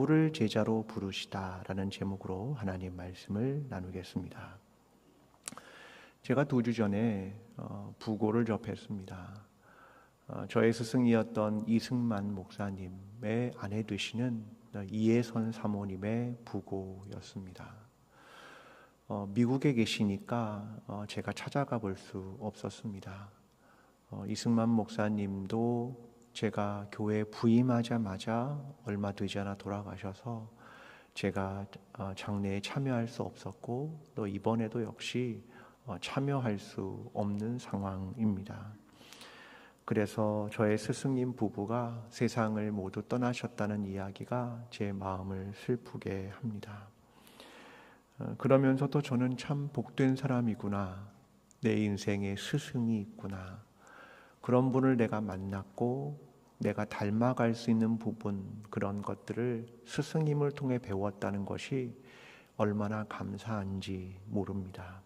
바울을 제자로 부르시다라는 제목으로 하나님 말씀을 나누겠습니다. 제가 2주 전에 부고를 접했습니다. 저의 스승이었던 이승만 목사님의 아내 되시는 이혜선 사모님의 부고였습니다. 미국에 계시니까 제가 찾아가 볼 수 없었습니다. 이승만 목사님도 제가 교회에 부임하자마자 얼마 되지 않아 돌아가셔서 제가 장례에 참여할 수 없었고 또 이번에도 역시 참여할 수 없는 상황입니다. 그래서 저의 스승님 부부가 세상을 모두 떠나셨다는 이야기가 제 마음을 슬프게 합니다. 그러면서도 저는 참 복된 사람이구나, 내 인생에 스승이 있구나, 그런 분을 내가 만났고 내가 닮아갈 수 있는 부분, 그런 것들을 스승님을 통해 배웠다는 것이 얼마나 감사한지 모릅니다.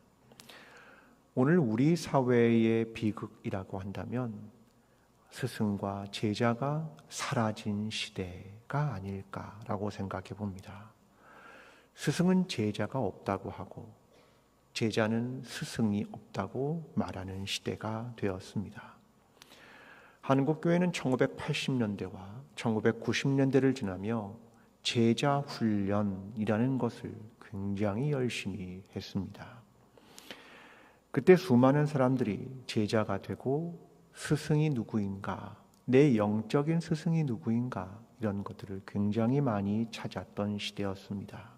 오늘 우리 사회의 비극이라고 한다면 스승과 제자가 사라진 시대가 아닐까라고 생각해 봅니다. 스승은 제자가 없다고 하고 제자는 스승이 없다고 말하는 시대가 되었습니다. 한국교회는 1980년대와 1990년대를 지나며 제자 훈련이라는 것을 굉장히 열심히 했습니다. 그때 수많은 사람들이 제자가 되고 스승이 누구인가, 내 영적인 스승이 누구인가, 이런 것들을 굉장히 많이 찾았던 시대였습니다.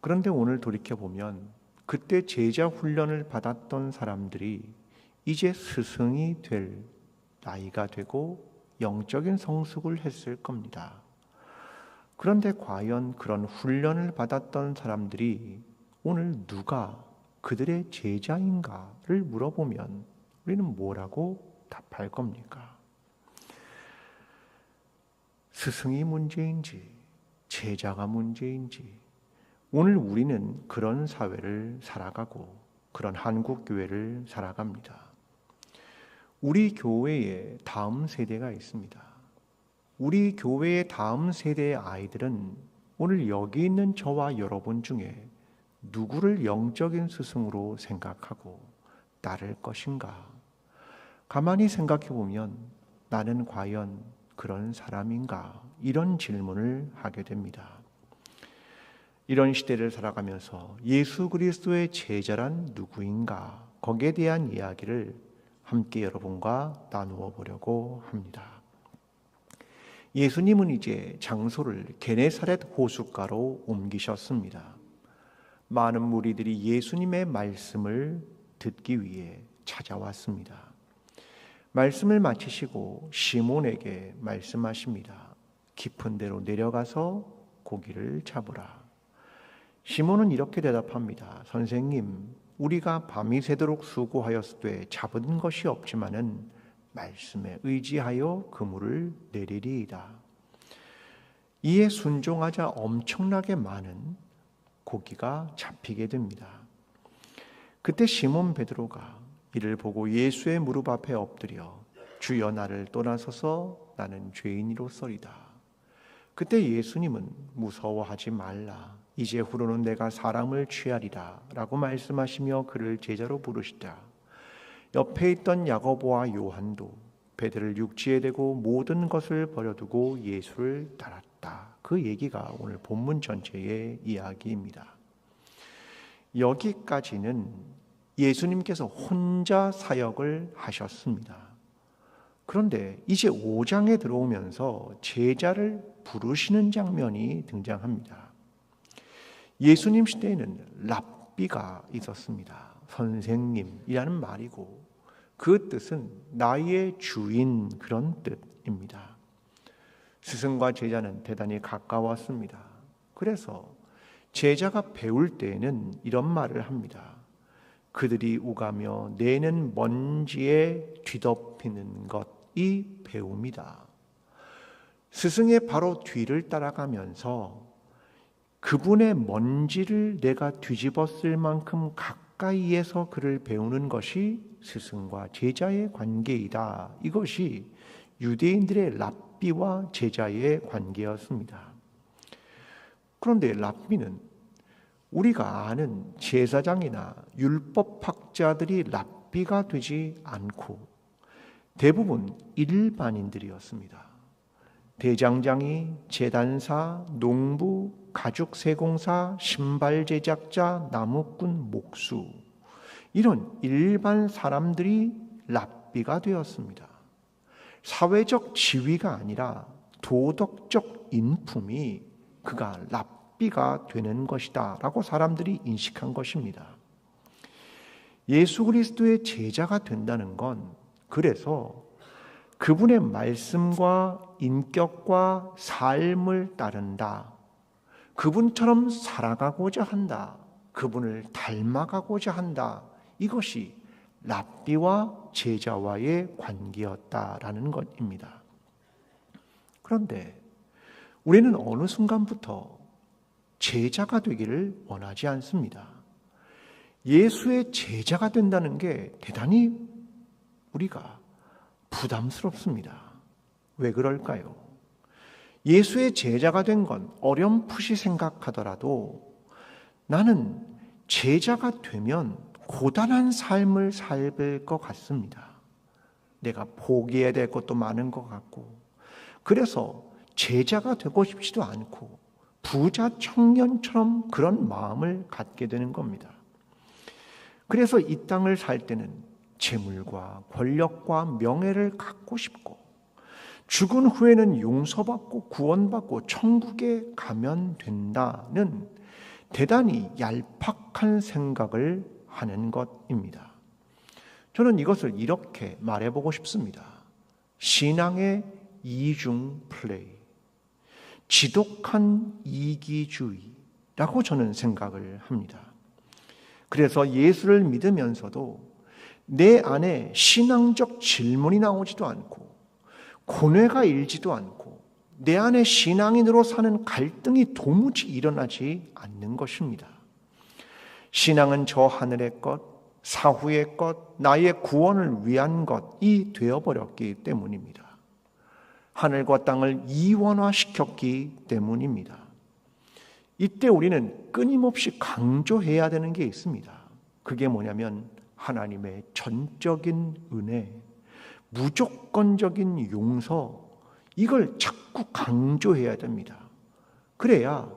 그런데 오늘 돌이켜보면 그때 제자 훈련을 받았던 사람들이 이제 스승이 될 나이가 되고 영적인 성숙을 했을 겁니다. 그런데 과연 그런 훈련을 받았던 사람들이 오늘 누가 그들의 제자인가를 물어보면 우리는 뭐라고 답할 겁니까? 스승이 문제인지 제자가 문제인지, 오늘 우리는 그런 사회를 살아가고 그런 한국교회를 살아갑니다. 우리 교회에 다음 세대가 있습니다. 우리 교회의 다음 세대의 아이들은 오늘 여기 있는 저와 여러분 중에 누구를 영적인 스승으로 생각하고 따를 것인가? 가만히 생각해 보면 나는 과연 그런 사람인가? 이런 질문을 하게 됩니다. 이런 시대를 살아가면서 예수 그리스도의 제자란 누구인가? 거기에 대한 이야기를 함께 여러분과 나누어 보려고 합니다. 예수님은 이제 장소를 게네사렛 호숫가로 옮기셨습니다. 많은 무리들이 예수님의 말씀을 듣기 위해 찾아왔습니다. 말씀을 마치시고 시몬에게 말씀하십니다. 깊은 데로 내려가서 고기를 잡으라. 시몬은 이렇게 대답합니다. 선생님, 우리가 밤이 새도록 수고하였으되 잡은 것이 없지만은 말씀에 의지하여 그물을 내리리이다. 이에 순종하자 엄청나게 많은 고기가 잡히게 됩니다. 그때 시몬 베드로가 이를 보고 예수의 무릎 앞에 엎드려 주여, 나를 떠나소서, 나는 죄인이로소이다. 그때 예수님은 무서워하지 말라, 이제후로는 내가 사람을 취하리라 라고 말씀하시며 그를 제자로 부르시자 옆에 있던 야고보와 요한도 배들을 육지에 대고 모든 것을 버려두고 예수를 따랐다. 그 얘기가 오늘 본문 전체의 이야기입니다. 여기까지는 예수님께서 혼자 사역을 하셨습니다. 그런데 이제 5장에 들어오면서 제자를 부르시는 장면이 등장합니다. 예수님 시대에는 랍비가 있었습니다. 선생님이라는 말이고 그 뜻은 나의 주인, 그런 뜻입니다. 스승과 제자는 대단히 가까웠습니다. 그래서 제자가 배울 때에는 이런 말을 합니다. 그들이 오가며 내는 먼지에 뒤덮이는 것이 배움이다. 스승의 바로 뒤를 따라가면서 그분의 먼지를 내가 뒤집었을 만큼 가까이에서 그를 배우는 것이 스승과 제자의 관계이다. 이것이 유대인들의 랍비와 제자의 관계였습니다. 그런데 랍비는 우리가 아는 제사장이나 율법학자들이 랍비가 되지 않고 대부분 일반인들이었습니다. 대장장이, 제단사, 농부, 가죽세공사, 신발 제작자, 나무꾼, 목수, 이런 일반 사람들이 랍비가 되었습니다. 사회적 지위가 아니라 도덕적 인품이 그가 랍비가 되는 것이다 라고 사람들이 인식한 것입니다. 예수 그리스도의 제자가 된다는 건 그래서 그분의 말씀과 인격과 삶을 따른다, 그분처럼 살아가고자 한다, 그분을 닮아가고자 한다, 이것이 랍비와 제자와의 관계였다라는 것입니다. 그런데 우리는 어느 순간부터 제자가 되기를 원하지 않습니다. 예수의 제자가 된다는 게 대단히 우리가 부담스럽습니다. 왜 그럴까요? 예수의 제자가 된 건 어렴풋이 생각하더라도 나는 제자가 되면 고단한 삶을 살 것 같습니다. 내가 포기해야 될 것도 많은 것 같고, 그래서 제자가 되고 싶지도 않고 부자 청년처럼 그런 마음을 갖게 되는 겁니다. 그래서 이 땅을 살 때는 재물과 권력과 명예를 갖고 싶고, 죽은 후에는 용서받고 구원받고 천국에 가면 된다는 대단히 얄팍한 생각을 하는 것입니다. 저는 이것을 이렇게 말해보고 싶습니다. 신앙의 이중 플레이, 지독한 이기주의라고 저는 생각을 합니다. 그래서 예수를 믿으면서도 내 안에 신앙적 질문이 나오지도 않고 고뇌가 일지도 않고 내 안에 신앙인으로 사는 갈등이 도무지 일어나지 않는 것입니다. 신앙은 저 하늘의 것, 사후의 것, 나의 구원을 위한 것이 되어버렸기 때문입니다. 하늘과 땅을 이원화시켰기 때문입니다. 이때 우리는 끊임없이 강조해야 되는 게 있습니다. 그게 뭐냐면 하나님의 전적인 은혜, 무조건적인 용서, 이걸 자꾸 강조해야 됩니다. 그래야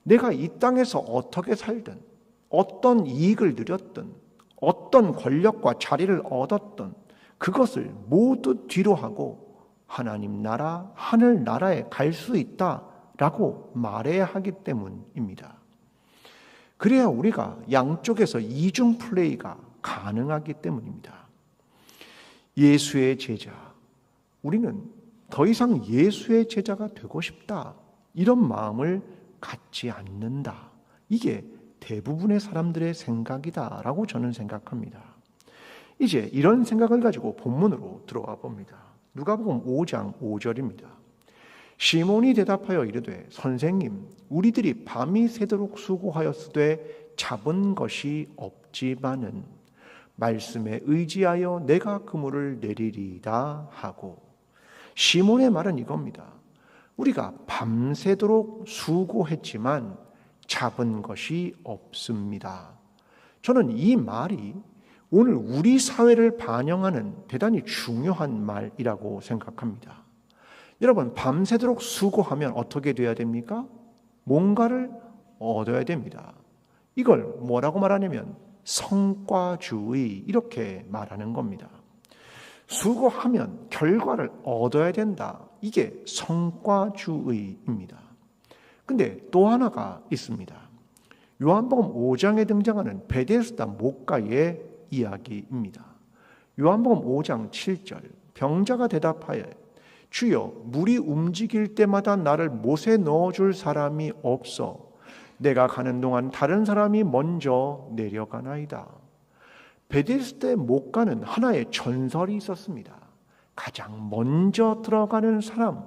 내가 이 땅에서 어떻게 살든, 어떤 이익을 누렸든, 어떤 권력과 자리를 얻었든 그것을 모두 뒤로 하고 하나님 나라, 하늘 나라에 갈 수 있다라고 말해야 하기 때문입니다. 그래야 우리가 양쪽에서 이중 플레이가 가능하기 때문입니다. 예수의 제자, 우리는 더 이상 예수의 제자가 되고 싶다, 이런 마음을 갖지 않는다. 이게 대부분의 사람들의 생각이다라고 저는 생각합니다. 이제 이런 생각을 가지고 본문으로 들어와 봅니다. 누가복음 5장 5절입니다. 시몬이 대답하여 이르되 선생님, 우리들이 밤이 새도록 수고하였으되 잡은 것이 없지만은 말씀에 의지하여 내가 그물을 내리리다 하고, 시몬의 말은 이겁니다. 우리가 밤새도록 수고했지만 잡은 것이 없습니다. 저는 이 말이 오늘 우리 사회를 반영하는 대단히 중요한 말이라고 생각합니다. 여러분, 밤새도록 수고하면 어떻게 돼야 됩니까? 뭔가를 얻어야 됩니다. 이걸 뭐라고 말하냐면 성과주의, 이렇게 말하는 겁니다. 수고하면 결과를 얻어야 된다. 이게 성과주의입니다. 근데 또 하나가 있습니다. 요한복음 5장에 등장하는 베데스다 못가의 이야기입니다. 요한복음 5장 7절, 병자가 대답하여 주여, 물이 움직일 때마다 나를 못에 넣어줄 사람이 없어 내가 가는 동안 다른 사람이 먼저 내려가나이다. 베데스다의 못가는 하나의 전설이 있었습니다. 가장 먼저 들어가는 사람,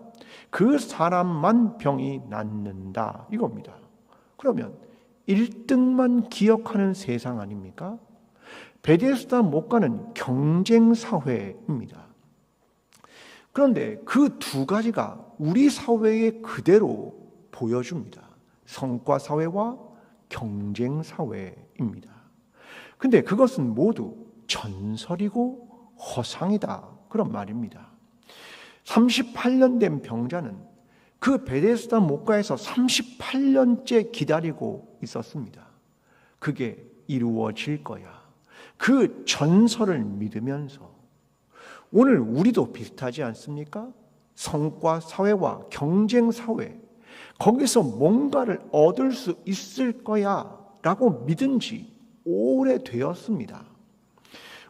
그 사람만 병이 낫는다, 이겁니다. 그러면 1등만 기억하는 세상 아닙니까? 베데스다 못가는 경쟁사회입니다. 그런데 그 두 가지가 우리 사회에 그대로 보여줍니다. 성과 사회와 경쟁 사회입니다. 근데 그것은 모두 전설이고 허상이다, 그런 말입니다. 38년 된 병자는 그 베데스다 목가에서 38년째 기다리고 있었습니다. 그게 이루어질 거야. 그 전설을 믿으면서 오늘 우리도 비슷하지 않습니까? 성과 사회와 경쟁 사회, 거기서 뭔가를 얻을 수 있을 거야 라고 믿은 지 오래되었습니다.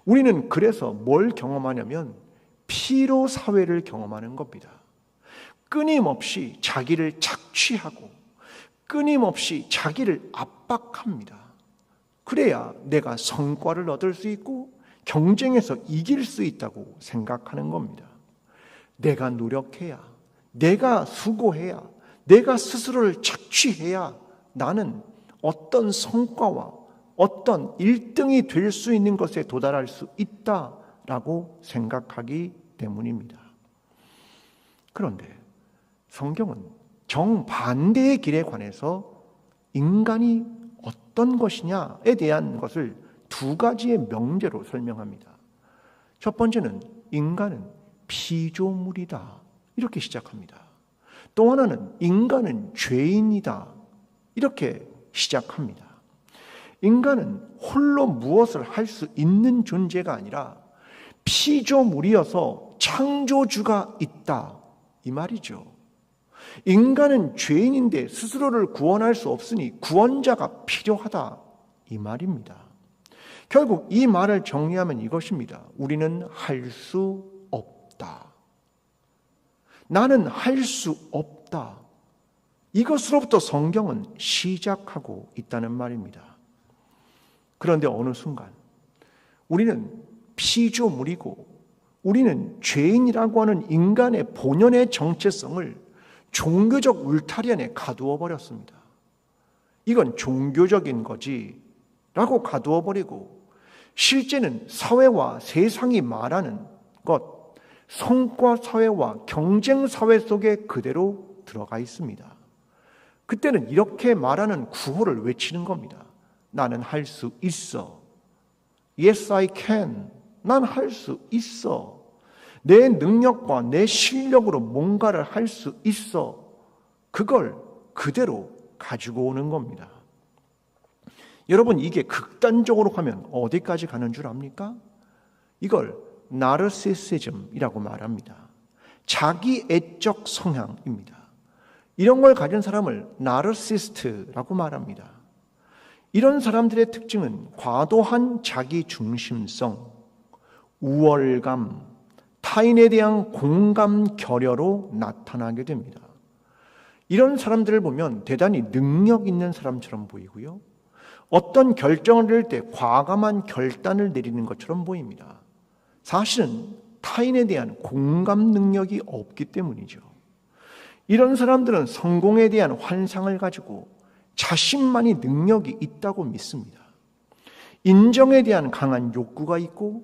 우리는 그래서 뭘 경험하냐면 피로 사회를 경험하는 겁니다. 끊임없이 자기를 착취하고 끊임없이 자기를 압박합니다. 그래야 내가 성과를 얻을 수 있고 경쟁에서 이길 수 있다고 생각하는 겁니다. 내가 노력해야, 내가 수고해야, 내가 스스로를 착취해야 나는 어떤 성과와 어떤 1등이 될 수 있는 것에 도달할 수 있다라고 생각하기 때문입니다. 그런데 성경은 정반대의 길에 관해서 인간이 어떤 것이냐에 대한 것을 두 가지의 명제로 설명합니다. 첫 번째는 인간은 피조물이다, 이렇게 시작합니다. 또 하나는 인간은 죄인이다, 이렇게 시작합니다. 인간은 홀로 무엇을 할 수 있는 존재가 아니라 피조물이어서 창조주가 있다, 이 말이죠. 인간은 죄인인데 스스로를 구원할 수 없으니 구원자가 필요하다, 이 말입니다. 결국 이 말을 정리하면 이것입니다. 우리는 할 수 없다. 나는 할 수 없다. 이것으로부터 성경은 시작하고 있다는 말입니다. 그런데 어느 순간 우리는 피조물이고 우리는 죄인이라고 하는 인간의 본연의 정체성을 종교적 울타리 안에 가두어 버렸습니다. 이건 종교적인 거지 라고 가두어 버리고 실제는 사회와 세상이 말하는 것, 성과 사회와 경쟁 사회 속에 그대로 들어가 있습니다. 그때는 이렇게 말하는 구호를 외치는 겁니다. 나는 할 수 있어. Yes, I can. 난 할 수 있어. 내 능력과 내 실력으로 뭔가를 할 수 있어. 그걸 그대로 가지고 오는 겁니다. 여러분, 이게 극단적으로 가면 어디까지 가는 줄 압니까? 이걸 나르시시즘이라고 말합니다. 자기 애적 성향입니다. 이런 걸 가진 사람을 나르시스트라고 말합니다. 이런 사람들의 특징은 과도한 자기 중심성, 우월감, 타인에 대한 공감 결여로 나타나게 됩니다. 이런 사람들을 보면 대단히 능력 있는 사람처럼 보이고요. 어떤 결정을 내릴 때 과감한 결단을 내리는 것처럼 보입니다. 사실은 타인에 대한 공감 능력이 없기 때문이죠. 이런 사람들은 성공에 대한 환상을 가지고 자신만이 능력이 있다고 믿습니다. 인정에 대한 강한 욕구가 있고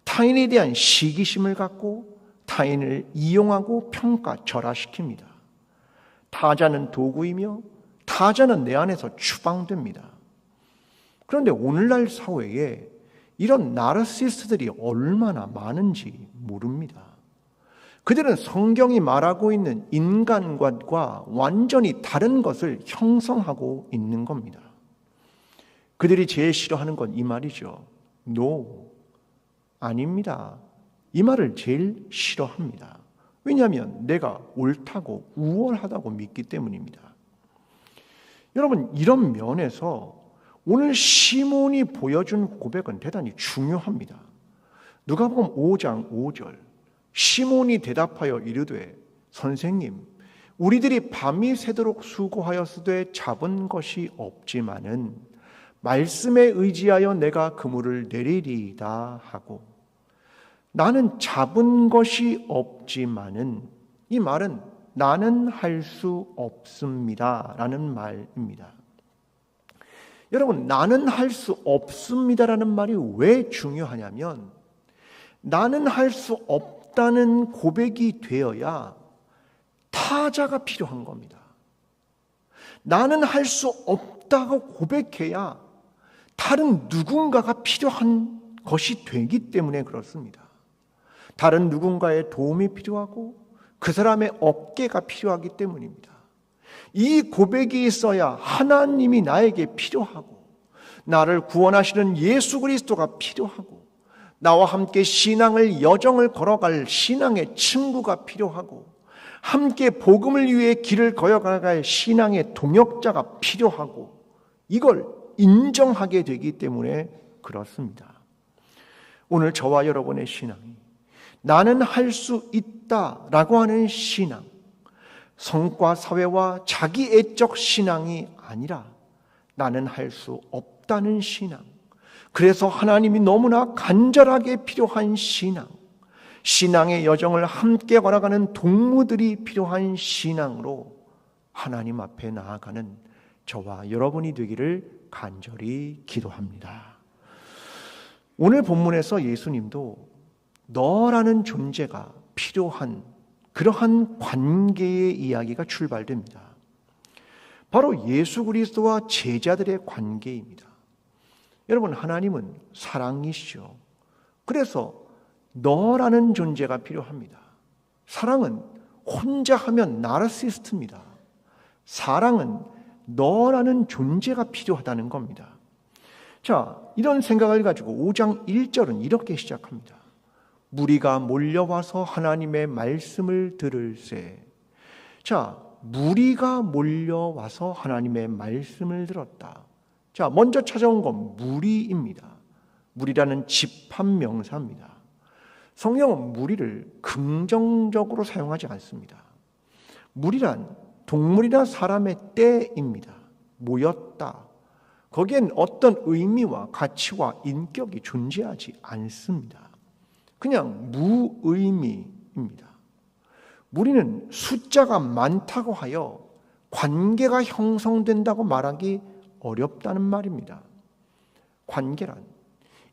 타인에 대한 시기심을 갖고 타인을 이용하고 평가절하시킵니다. 타자는 도구이며 타자는 내 안에서 추방됩니다. 그런데 오늘날 사회에 이런 나르시스트들이 얼마나 많은지 모릅니다. 그들은 성경이 말하고 있는 인간과 완전히 다른 것을 형성하고 있는 겁니다. 그들이 제일 싫어하는 건 이 말이죠. No, 아닙니다. 이 말을 제일 싫어합니다. 왜냐하면 내가 옳다고 우월하다고 믿기 때문입니다. 여러분, 이런 면에서 오늘 시몬이 보여준 고백은 대단히 중요합니다. 누가복음 5장 5절, 시몬이 대답하여 이르되 선생님, 우리들이 밤이 새도록 수고하였으되 잡은 것이 없지만은 말씀에 의지하여 내가 그물을 내리리이다 하고, 나는 잡은 것이 없지만은, 이 말은 나는 할 수 없습니다 라는 말입니다. 여러분, 나는 할 수 없습니다라는 말이 왜 중요하냐면 나는 할 수 없다는 고백이 되어야 타자가 필요한 겁니다. 나는 할 수 없다고 고백해야 다른 누군가가 필요한 것이 되기 때문에 그렇습니다. 다른 누군가의 도움이 필요하고 그 사람의 어깨가 필요하기 때문입니다. 이 고백이 있어야 하나님이 나에게 필요하고 나를 구원하시는 예수 그리스도가 필요하고 나와 함께 신앙을 여정을 걸어갈 신앙의 친구가 필요하고 함께 복음을 위해 길을 걸어갈 신앙의 동역자가 필요하고 이걸 인정하게 되기 때문에 그렇습니다. 오늘 저와 여러분의 신앙이 나는 할 수 있다라고 하는 신앙, 성과 사회와 자기애적 신앙이 아니라 나는 할 수 없다는 신앙, 그래서 하나님이 너무나 간절하게 필요한 신앙, 신앙의 여정을 함께 걸어가는 동무들이 필요한 신앙으로 하나님 앞에 나아가는 저와 여러분이 되기를 간절히 기도합니다. 오늘 본문에서 예수님도 너라는 존재가 필요한 그러한 관계의 이야기가 출발됩니다. 바로 예수 그리스도와 제자들의 관계입니다. 여러분, 하나님은 사랑이시죠. 그래서 너라는 존재가 필요합니다. 사랑은 혼자 하면 나르시스트입니다. 사랑은 너라는 존재가 필요하다는 겁니다. 자, 이런 생각을 가지고 5장 1절은 이렇게 시작합니다. 무리가 몰려와서 하나님의 말씀을 들을세. 자, 무리가 몰려와서 하나님의 말씀을 들었다. 자, 먼저 찾아온 건 무리입니다. 무리라는 집합명사입니다. 성경은 무리를 긍정적으로 사용하지 않습니다. 무리란 동물이나 사람의 때입니다. 모였다. 거기엔 어떤 의미와 가치와 인격이 존재하지 않습니다. 그냥 무의미입니다. 무리는 숫자가 많다고 하여 관계가 형성된다고 말하기 어렵다는 말입니다. 관계란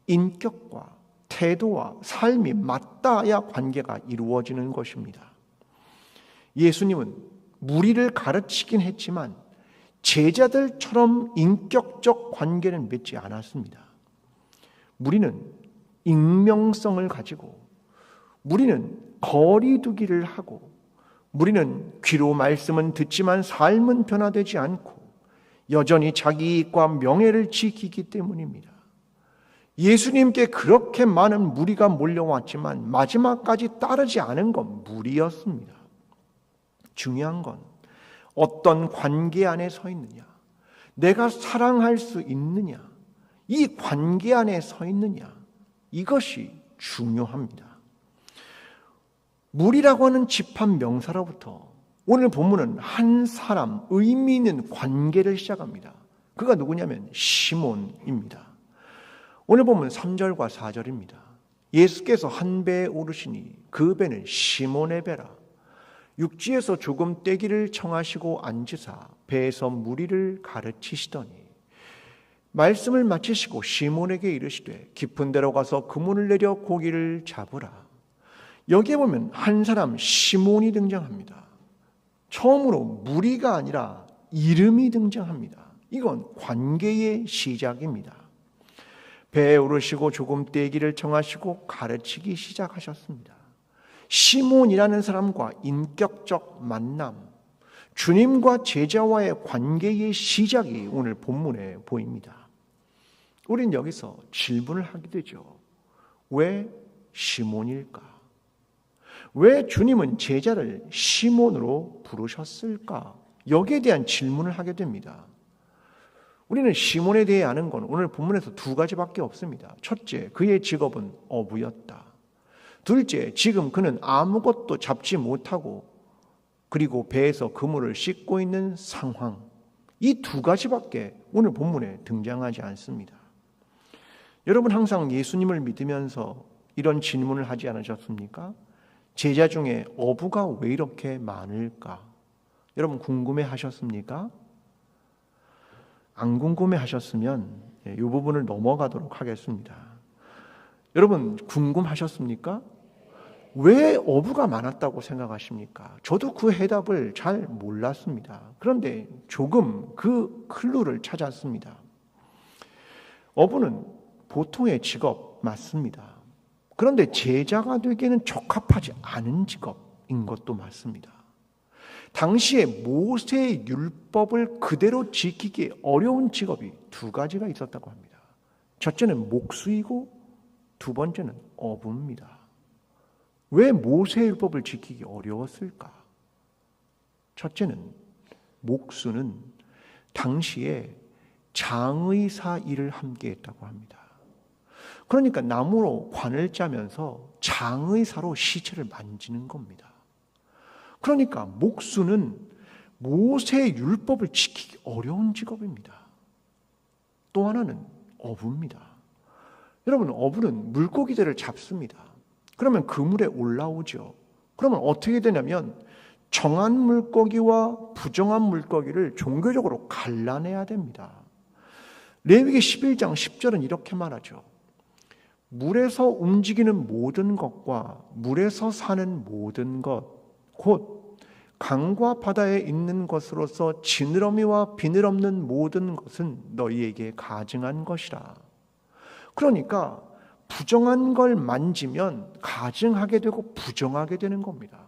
인격과 태도와 삶이 맞닿아야 관계가 이루어지는 것입니다. 예수님은 무리를 가르치긴 했지만 제자들처럼 인격적 관계는 맺지 않았습니다. 무리는 익명성을 가지고, 무리는 거리두기를 하고, 무리는 귀로 말씀은 듣지만 삶은 변화되지 않고 여전히 자기 이익과 명예를 지키기 때문입니다. 예수님께 그렇게 많은 무리가 몰려왔지만 마지막까지 따르지 않은 건 무리였습니다. 중요한 건 어떤 관계 안에 서 있느냐, 내가 사랑할 수 있느냐, 이 관계 안에 서 있느냐, 이것이 중요합니다. 무리라고 하는 집합 명사로부터 오늘 본문은 한 사람, 의미 있는 관계를 시작합니다. 그가 누구냐면 시몬입니다. 오늘 본문 3절과 4절입니다. 예수께서 한 배에 오르시니 그 배는 시몬의 배라. 육지에서 조금 떼기를 청하시고 앉으사 배에서 무리를 가르치시더니 말씀을 마치시고 시몬에게 이르시되 깊은 데로 가서 그물을 내려 고기를 잡으라. 여기에 보면 한 사람 시몬이 등장합니다. 처음으로 무리가 아니라 이름이 등장합니다. 이건 관계의 시작입니다. 배에 오르시고 조금 떼기를 청하시고 가르치기 시작하셨습니다. 시몬이라는 사람과 인격적 만남, 주님과 제자와의 관계의 시작이 오늘 본문에 보입니다. 우린 여기서 질문을 하게 되죠. 왜 시몬일까? 왜 주님은 제자를 시몬으로 부르셨을까? 여기에 대한 질문을 하게 됩니다. 우리는 시몬에 대해 아는 건 오늘 본문에서 두 가지밖에 없습니다. 첫째, 그의 직업은 어부였다. 둘째, 지금 그는 아무것도 잡지 못하고 그리고 배에서 그물을 씻고 있는 상황. 이 두 가지밖에 오늘 본문에 등장하지 않습니다. 여러분 항상 예수님을 믿으면서 이런 질문을 하지 않으셨습니까? 제자 중에 어부가 왜 이렇게 많을까? 여러분 궁금해 하셨습니까? 안 궁금해 하셨으면 이 부분을 넘어가도록 하겠습니다. 여러분 궁금하셨습니까? 왜 어부가 많았다고 생각하십니까? 저도 그 해답을 잘 몰랐습니다. 그런데 조금 그 클루를 찾았습니다. 어부는 보통의 직업 맞습니다. 그런데 제자가 되기에는 적합하지 않은 직업인 것도 맞습니다. 당시에 모세의 율법을 그대로 지키기 어려운 직업이 두 가지가 있었다고 합니다. 첫째는 목수이고 두 번째는 어부입니다. 왜 모세의 율법을 지키기 어려웠을까? 첫째는 목수는 당시에 장의사 일을 함께 했다고 합니다. 그러니까 나무로 관을 짜면서 장의사로 시체를 만지는 겁니다. 그러니까 목수는 모세의 율법을 지키기 어려운 직업입니다. 또 하나는 어부입니다. 여러분, 어부는 물고기들을 잡습니다. 그러면 그물에 올라오죠. 그러면 어떻게 되냐면 정한 물고기와 부정한 물고기를 종교적으로 갈라내야 됩니다. 레위기 11장 10절은 이렇게 말하죠. 물에서 움직이는 모든 것과 물에서 사는 모든 것, 곧 강과 바다에 있는 것으로서 지느러미와 비늘 없는 모든 것은 너희에게 가증한 것이라. 그러니까 부정한 걸 만지면 가증하게 되고 부정하게 되는 겁니다.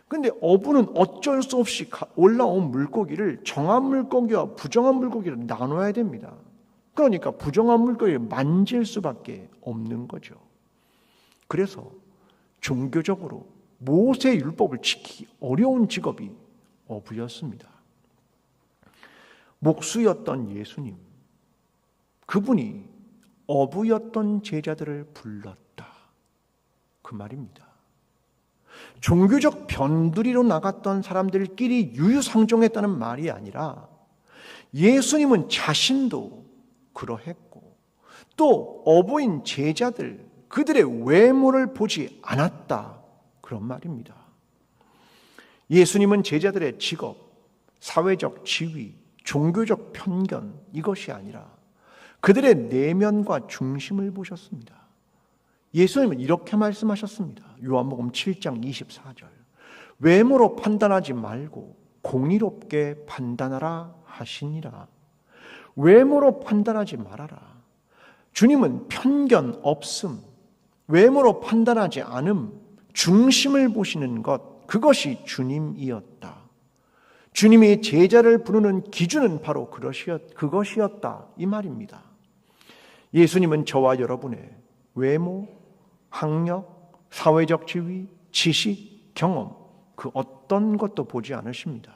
근데 어부는 어쩔 수 없이 올라온 물고기를 정한 물고기와 부정한 물고기로 나눠야 됩니다. 그러니까 부정한 물고기를 만질 수밖에 없는 거죠. 그래서 종교적으로 모세의 율법을 지키기 어려운 직업이 어부였습니다. 목수였던 예수님, 그분이 어부였던 제자들을 불렀다, 그 말입니다. 종교적 변두리로 나갔던 사람들끼리 유유상종했다는 말이 아니라 예수님은 자신도 그러했고 또 어부인 제자들, 그들의 외모를 보지 않았다, 그런 말입니다. 예수님은 제자들의 직업, 사회적 지위, 종교적 편견, 이것이 아니라 그들의 내면과 중심을 보셨습니다. 예수님은 이렇게 말씀하셨습니다. 요한복음 7장 24절. 외모로 판단하지 말고 공의롭게 판단하라 하시니라. 외모로 판단하지 말아라. 주님은 편견 없음, 외모로 판단하지 않음, 중심을 보시는 것, 그것이 주님이었다. 주님이 제자를 부르는 기준은 바로 그것이었다, 이 말입니다. 예수님은 저와 여러분의 외모, 학력, 사회적 지위, 지식, 경험, 그 어떤 것도 보지 않으십니다.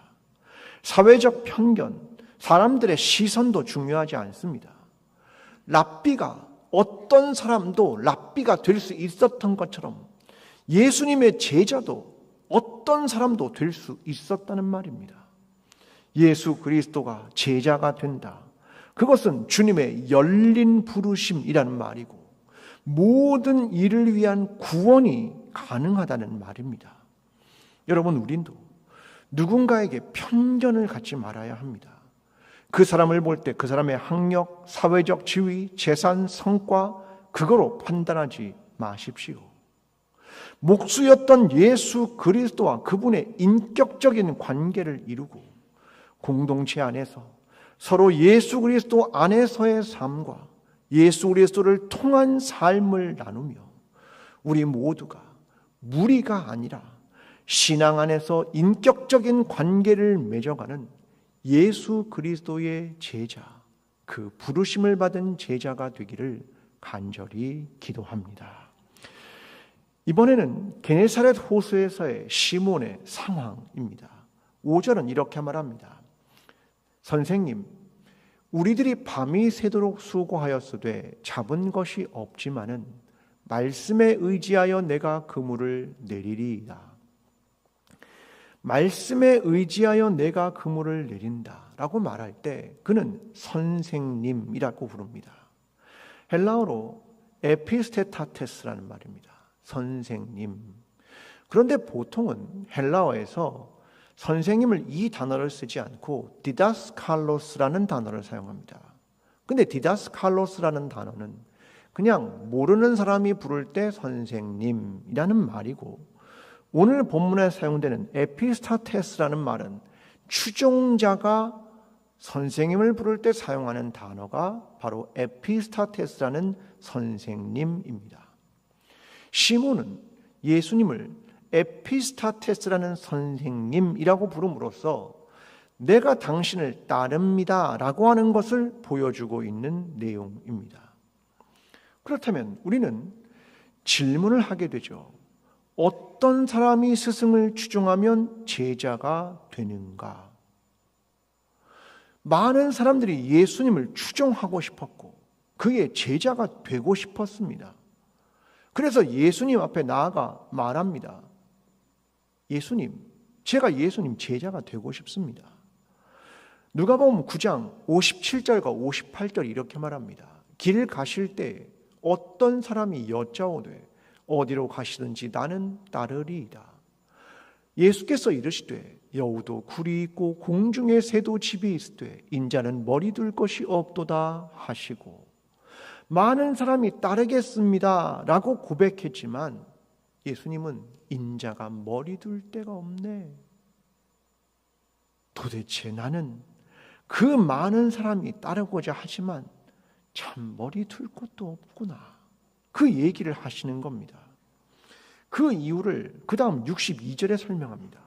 사회적 편견, 사람들의 시선도 중요하지 않습니다. 랍비가 어떤 사람도 랍비가 될 수 있었던 것처럼 예수님의 제자도 어떤 사람도 될 수 있었다는 말입니다. 예수 그리스도가 제자가 된다. 그것은 주님의 열린 부르심이라는 말이고 모든 일을 위한 구원이 가능하다는 말입니다. 여러분, 우린도 누군가에게 편견을 갖지 말아야 합니다. 그 사람을 볼 때 그 사람의 학력, 사회적 지위, 재산, 성과, 그거로 판단하지 마십시오. 목수였던 예수 그리스도와 그분의 인격적인 관계를 이루고 공동체 안에서 서로 예수 그리스도 안에서의 삶과 예수 그리스도를 통한 삶을 나누며 우리 모두가 무리가 아니라 신앙 안에서 인격적인 관계를 맺어가는 예수 그리스도의 제자, 그 부르심을 받은 제자가 되기를 간절히 기도합니다. 이번에는 게네사렛 호수에서의 시몬의 상황입니다. 5절은 이렇게 말합니다. 선생님, 우리들이 밤이 새도록 수고하였으되 잡은 것이 없지만은 말씀에 의지하여 내가 그물을 내리리이다. 말씀에 의지하여 내가 그물을 내린다 라고 말할 때 그는 선생님이라고 부릅니다. 헬라어로 에피스테타테스라는 말입니다. 선생님. 그런데 보통은 헬라어에서 선생님을 이 단어를 쓰지 않고 디다스칼로스라는 단어를 사용합니다. 근데 디다스칼로스라는 단어는 그냥 모르는 사람이 부를 때 선생님이라는 말이고, 오늘 본문에 사용되는 에피스타테스라는 말은 추종자가 선생님을 부를 때 사용하는 단어가 바로 에피스타테스라는 선생님입니다. 시몬은 예수님을 에피스타테스라는 선생님이라고 부름으로써 내가 당신을 따릅니다 라고 하는 것을 보여주고 있는 내용입니다. 그렇다면 우리는 질문을 하게 되죠. 어떤 사람이 스승을 추종하면 제자가 되는가? 많은 사람들이 예수님을 추종하고 싶었고 그의 제자가 되고 싶었습니다. 그래서 예수님 앞에 나아가 말합니다. 예수님, 제가 예수님 제자가 되고 싶습니다. 누가복음 9장 57절과 58절 이렇게 말합니다. 길 가실 때 어떤 사람이 여짜오되 어디로 가시든지 나는 따르리이다. 예수께서 이르시되 여우도 굴이 있고 공중에 새도 집이 있으되 인자는 머리 둘 것이 없도다 하시고, 많은 사람이 따르겠습니다 라고 고백했지만 예수님은 인자가 머리 둘 데가 없네. 도대체 나는 그 많은 사람이 따르고자 하지만 참 머리 둘 것도 없구나. 그 얘기를 하시는 겁니다. 그 이유를 그 다음 62절에 설명합니다.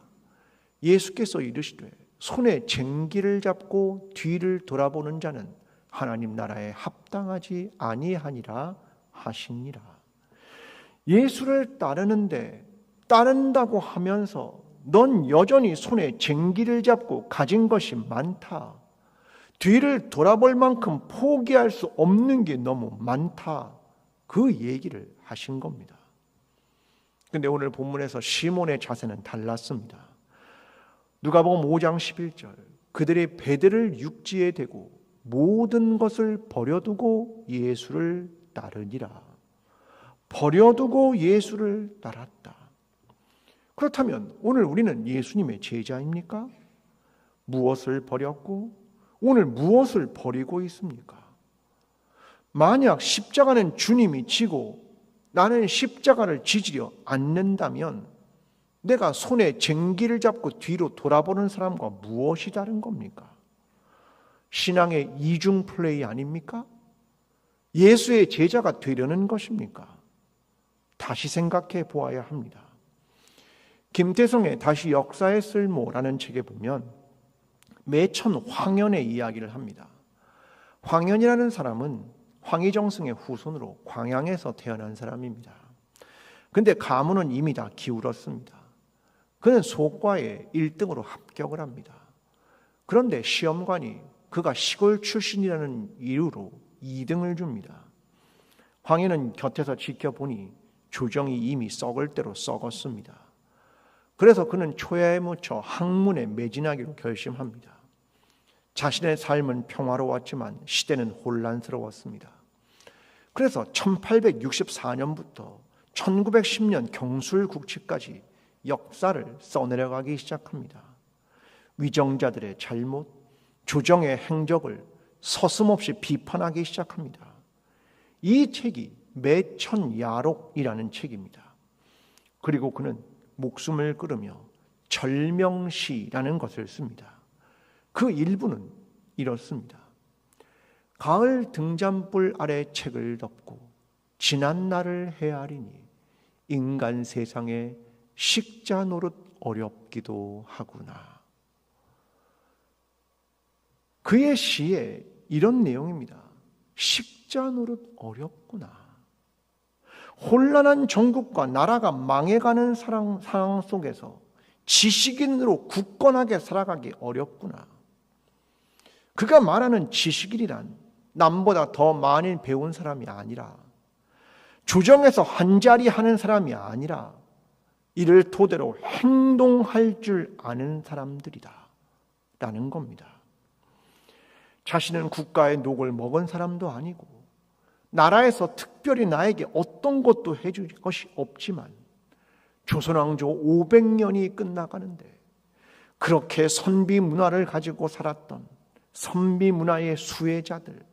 예수께서 이르시되 손에 쟁기를 잡고 뒤를 돌아보는 자는 하나님 나라에 합당하지 아니하니라 하시니라. 예수를 따른다고 하면서 넌 여전히 손에 쟁기를 잡고 가진 것이 많다. 뒤를 돌아볼 만큼 포기할 수 없는 게 너무 많다. 그 얘기를 하신 겁니다. 근데 오늘 본문에서 시몬의 자세는 달랐습니다. 누가복음 5장 11절, 그들의 배들을 육지에 대고 모든 것을 버려두고 예수를 따르니라. 버려두고 예수를 따랐다. 그렇다면 오늘 우리는 예수님의 제자입니까? 무엇을 버렸고 오늘 무엇을 버리고 있습니까? 만약 십자가는 주님이 지고 나는 십자가를 지지려 않는다면 내가 손에 쟁기를 잡고 뒤로 돌아보는 사람과 무엇이 다른 겁니까? 신앙의 이중 플레이 아닙니까? 예수의 제자가 되려는 것입니까? 다시 생각해 보아야 합니다. 김태성의 다시 역사의 쓸모라는 책에 보면 매천 황현의 이야기를 합니다. 황현이라는 사람은 황희정승의 후손으로 광양에서 태어난 사람입니다. 근데 가문은 이미 다 기울었습니다. 그는 소과에 1등으로 합격을 합니다. 그런데 시험관이 그가 시골 출신이라는 이유로 2등을 줍니다. 황현은 곁에서 지켜보니 조정이 이미 썩을 대로 썩었습니다. 그래서 그는 초야에 묻혀 학문에 매진하기로 결심합니다. 자신의 삶은 평화로웠지만 시대는 혼란스러웠습니다. 그래서 1864년부터 1910년 경술국치까지 역사를 써내려가기 시작합니다. 위정자들의 잘못, 조정의 행적을 서슴없이 비판하기 시작합니다. 이 책이 매천야록이라는 책입니다. 그리고 그는 목숨을 끊으며 절명시라는 것을 씁니다. 그 일부는 이렇습니다. 가을 등잔불 아래 책을 덮고 지난 날을 헤아리니 인간 세상에 식자 노릇 어렵기도 하구나. 그의 시에 이런 내용입니다. 식자 노릇 어렵구나. 혼란한 정국과 나라가 망해가는 상황 속에서 지식인으로 굳건하게 살아가기 어렵구나. 그가 말하는 지식인이란 남보다 더 많이 배운 사람이 아니라 조정에서 한자리 하는 사람이 아니라 이를 토대로 행동할 줄 아는 사람들이다 라는 겁니다. 자신은 국가의 녹을 먹은 사람도 아니고 나라에서 특별히 나에게 어떤 것도 해줄 것이 없지만 조선왕조 500년이 끝나가는데 그렇게 선비 문화를 가지고 살았던 선비 문화의 수혜자들,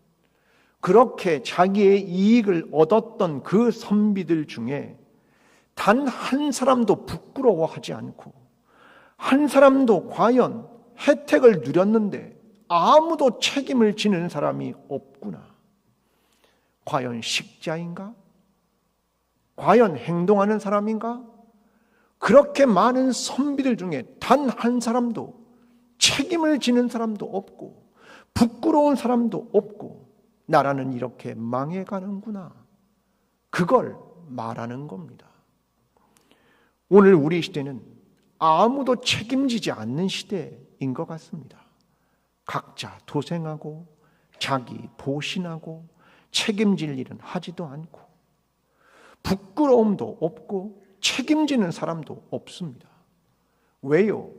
그렇게 자기의 이익을 얻었던 그 선비들 중에 단 한 사람도 부끄러워하지 않고, 한 사람도 과연 혜택을 누렸는데 아무도 책임을 지는 사람이 없구나. 과연 식자인가? 과연 행동하는 사람인가? 그렇게 많은 선비들 중에 단 한 사람도 책임을 지는 사람도 없고 부끄러운 사람도 없고 나라는 이렇게 망해가는구나. 그걸 말하는 겁니다. 오늘 우리 시대는 아무도 책임지지 않는 시대인 것 같습니다. 각자 도생하고 자기 보신하고 책임질 일은 하지도 않고 부끄러움도 없고 책임지는 사람도 없습니다. 왜요?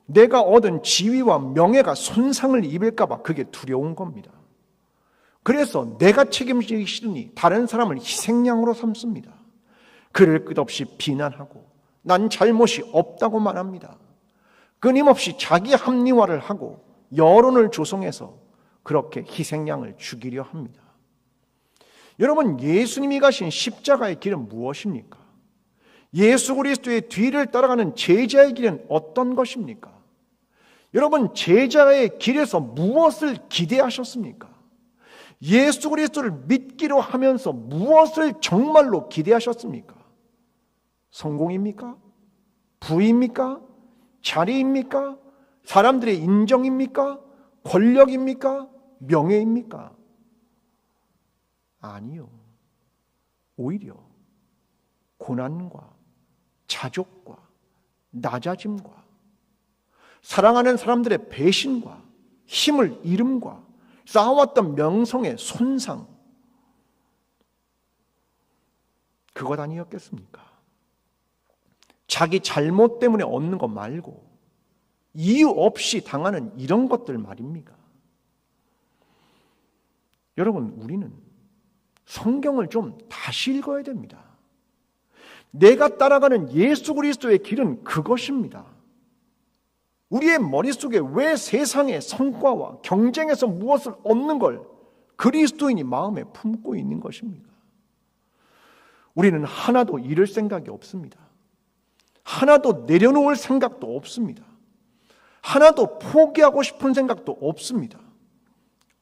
내가 얻은 지위와 명예가 손상을 입을까 봐 그게 두려운 겁니다. 그래서 내가 책임지기 싫으니 다른 사람을 희생양으로 삼습니다. 그를 끝없이 비난하고 난 잘못이 없다고 말합니다. 끊임없이 자기 합리화를 하고 여론을 조성해서 그렇게 희생양을 죽이려 합니다. 여러분, 예수님이 가신 십자가의 길은 무엇입니까? 예수 그리스도의 뒤를 따라가는 제자의 길은 어떤 것입니까? 여러분, 제자의 길에서 무엇을 기대하셨습니까? 예수 그리스도를 믿기로 하면서 무엇을 정말로 기대하셨습니까? 성공입니까? 부입니까? 자리입니까? 사람들의 인정입니까? 권력입니까? 명예입니까? 아니요. 오히려 고난과 자족과 낮아짐과 사랑하는 사람들의 배신과 힘을 잃음과 쌓아왔던 명성의 손상, 그것 아니었겠습니까? 자기 잘못 때문에 얻는 것 말고 이유 없이 당하는 이런 것들 말입니까? 여러분, 우리는 성경을 좀 다시 읽어야 됩니다. 내가 따라가는 예수 그리스도의 길은 그것입니다. 우리의 머릿속에 왜 세상의 성과와 경쟁에서 무엇을 얻는 걸 그리스도인이 마음에 품고 있는 것입니까? 우리는 하나도 잃을 생각이 없습니다. 하나도 내려놓을 생각도 없습니다. 하나도 포기하고 싶은 생각도 없습니다.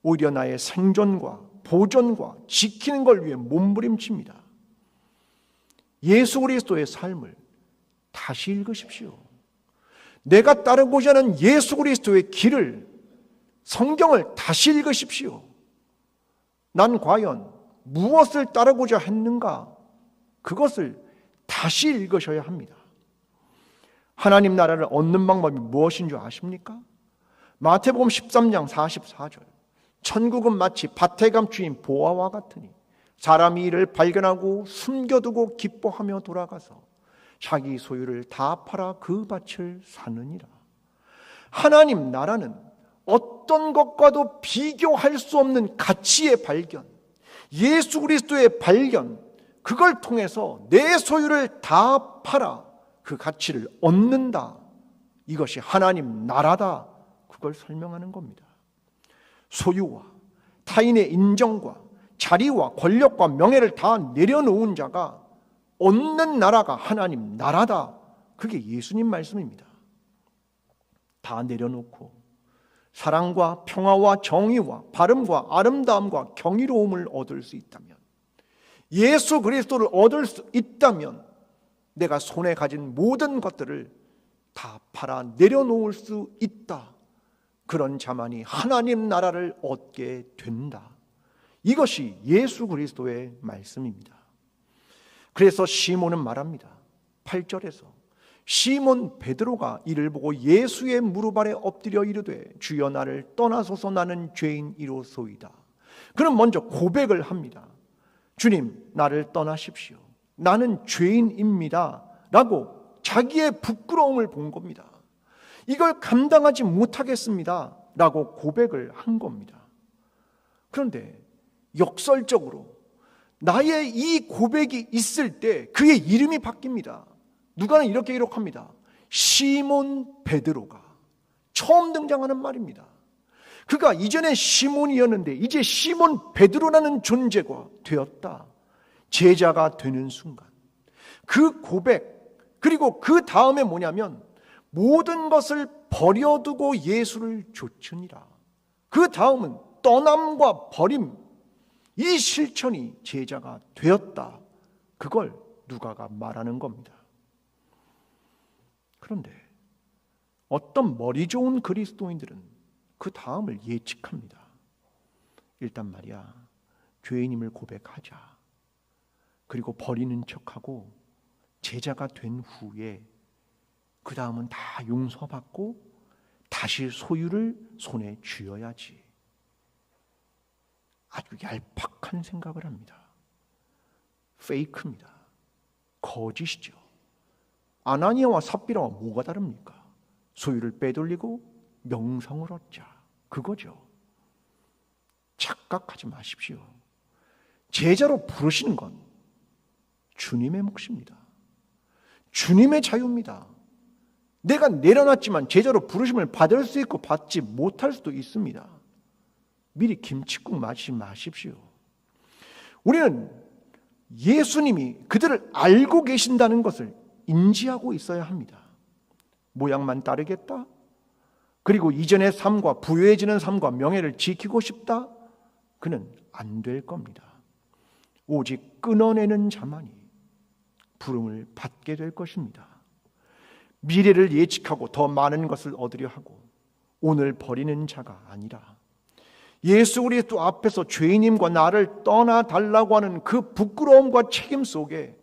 오히려 나의 생존과 보존과 지키는 걸 위해 몸부림칩니다. 예수 그리스도의 삶을 다시 읽으십시오. 내가 따르고자 하는 예수 그리스도의 길을, 성경을 다시 읽으십시오. 난 과연 무엇을 따르고자 했는가? 그것을 다시 읽으셔야 합니다. 하나님 나라를 얻는 방법이 무엇인 줄 아십니까? 마태복음 13장 44절. 천국은 마치 밭에 감추인 보화와 같으니 사람이 이를 발견하고 숨겨두고 기뻐하며 돌아가서 자기 소유를 다 팔아 그 밭을 사느니라. 하나님 나라는 어떤 것과도 비교할 수 없는 가치의 발견, 예수 그리스도의 발견, 그걸 통해서 내 소유를 다 팔아 그 가치를 얻는다. 이것이 하나님 나라다. 그걸 설명하는 겁니다. 소유와 타인의 인정과 자리와 권력과 명예를 다 내려놓은 자가 얻는 나라가 하나님 나라다. 그게 예수님 말씀입니다. 다 내려놓고 사랑과 평화와 정의와 바름과 아름다움과 경이로움을 얻을 수 있다면, 예수 그리스도를 얻을 수 있다면 내가 손에 가진 모든 것들을 다 팔아 내려놓을 수 있다. 그런 자만이 하나님 나라를 얻게 된다. 이것이 예수 그리스도의 말씀입니다. 그래서 시몬은 말합니다. 8절에서 시몬 베드로가 이를 보고 예수의 무릎 아래 엎드려 이르되 주여 나를 떠나소서 나는 죄인이로소이다. 그는 먼저 고백을 합니다. 주님, 나를 떠나십시오. 나는 죄인입니다. 라고 자기의 부끄러움을 본 겁니다. 이걸 감당하지 못하겠습니다. 라고 고백을 한 겁니다. 그런데 역설적으로 나의 이 고백이 있을 때 그의 이름이 바뀝니다. 누가는 이렇게 기록합니다. 시몬 베드로가 처음 등장하는 말입니다. 그가 이전에 시몬이었는데 이제 시몬 베드로라는 존재가 되었다. 제자가 되는 순간 그 고백, 그리고 그 다음에 뭐냐면 모든 것을 버려두고 예수를 좇으니라. 그 다음은 떠남과 버림, 이 실천이 제자가 되었다. 그걸 누가가 말하는 겁니다. 그런데 어떤 머리 좋은 그리스도인들은 그 다음을 예측합니다. 일단 말이야, 죄인임을 고백하자. 그리고 버리는 척하고 제자가 된 후에 그 다음은 다 용서받고 다시 소유를 손에 쥐어야지. 아주 얄팍한 생각을 합니다. 페이크입니다. 거짓이죠. 아나니아와 삽비라와 뭐가 다릅니까? 소유를 빼돌리고 명성을 얻자. 그거죠. 착각하지 마십시오. 제자로 부르시는 건 주님의 몫입니다. 주님의 자유입니다. 내가 내려놨지만 제자로 부르심을 받을 수 있고 받지 못할 수도 있습니다. 미리 김칫국 맞지 마십시오. 우리는 예수님이 그들을 알고 계신다는 것을 인지하고 있어야 합니다. 모양만 따르겠다? 그리고 이전의 삶과 부유해지는 삶과 명예를 지키고 싶다? 그는 안 될 겁니다. 오직 끊어내는 자만이 부름을 받게 될 것입니다. 미래를 예측하고 더 많은 것을 얻으려 하고 오늘 버리는 자가 아니라 예수 그리스도 앞에서 죄인임과 나를 떠나달라고 하는 그 부끄러움과 책임 속에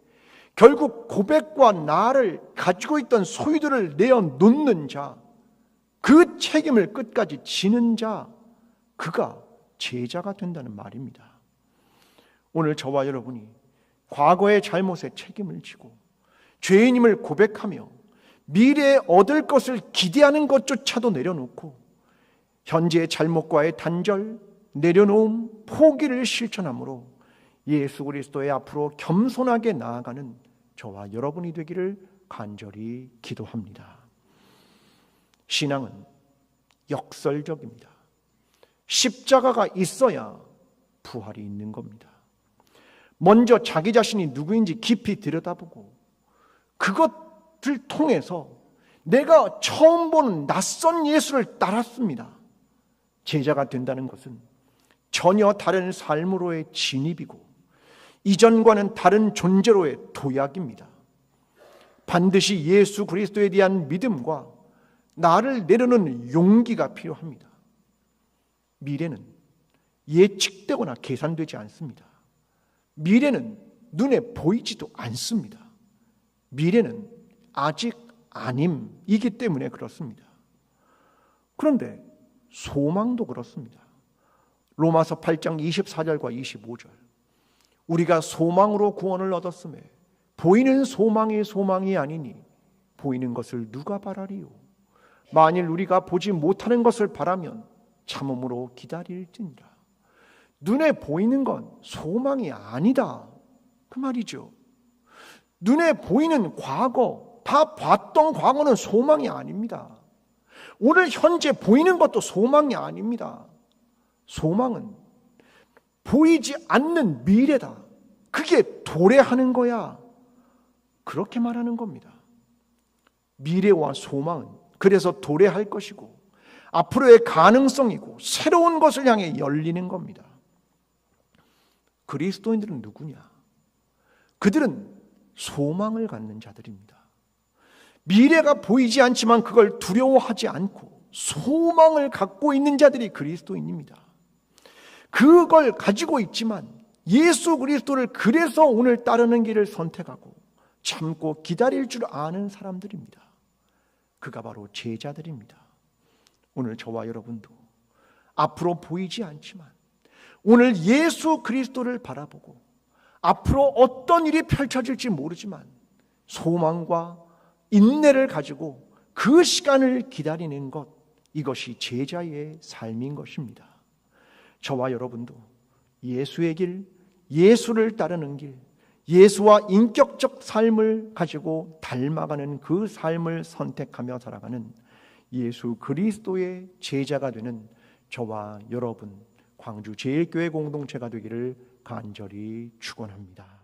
결국 고백과 나를 가지고 있던 소유들을 내어놓는 자, 그 책임을 끝까지 지는 자, 그가 제자가 된다는 말입니다. 오늘 저와 여러분이 과거의 잘못에 책임을 지고 죄인임을 고백하며 미래에 얻을 것을 기대하는 것조차도 내려놓고 현재의 잘못과의 단절, 내려놓음, 포기를 실천함으로 예수 그리스도의 앞으로 겸손하게 나아가는 저와 여러분이 되기를 간절히 기도합니다. 신앙은 역설적입니다. 십자가가 있어야 부활이 있는 겁니다. 먼저 자기 자신이 누구인지 깊이 들여다보고 그것을 통해서 내가 처음 보는 낯선 예수를 따랐습니다. 제자가 된다는 것은 전혀 다른 삶으로의 진입이고 이전과는 다른 존재로의 도약입니다. 반드시 예수 그리스도에 대한 믿음과 나를 내려놓는 용기가 필요합니다. 미래는 예측되거나 계산되지 않습니다. 미래는 눈에 보이지도 않습니다. 미래는 아직 아님이기 때문에 그렇습니다. 그런데 소망도 그렇습니다. 로마서 8장 24절과 25절. 우리가 소망으로 구원을 얻었음에 보이는 소망이 소망이 아니니 보이는 것을 누가 바라리요? 만일 우리가 보지 못하는 것을 바라면 참음으로 기다릴지니라. 눈에 보이는 건 소망이 아니다. 그 말이죠. 눈에 보이는 과거, 다 봤던 과거는 소망이 아닙니다. 오늘 현재 보이는 것도 소망이 아닙니다. 소망은 보이지 않는 미래다. 그게 도래하는 거야. 그렇게 말하는 겁니다. 미래와 소망은 그래서 도래할 것이고 앞으로의 가능성이고 새로운 것을 향해 열리는 겁니다. 그리스도인들은 누구냐? 그들은 소망을 갖는 자들입니다. 미래가 보이지 않지만 그걸 두려워하지 않고 소망을 갖고 있는 자들이 그리스도인입니다. 그걸 가지고 있지만 예수 그리스도를 그래서 오늘 따르는 길을 선택하고 참고 기다릴 줄 아는 사람들입니다. 그가 바로 제자들입니다. 오늘 저와 여러분도 앞으로 보이지 않지만 오늘 예수 그리스도를 바라보고 앞으로 어떤 일이 펼쳐질지 모르지만 소망과 인내를 가지고 그 시간을 기다리는 것, 이것이 제자의 삶인 것입니다. 저와 여러분도 예수의 길, 예수를 따르는 길, 예수와 인격적 삶을 가지고 닮아가는 그 삶을 선택하며 살아가는 예수 그리스도의 제자가 되는 저와 여러분 광주 제일교회 공동체가 되기를 간절히 축원합니다.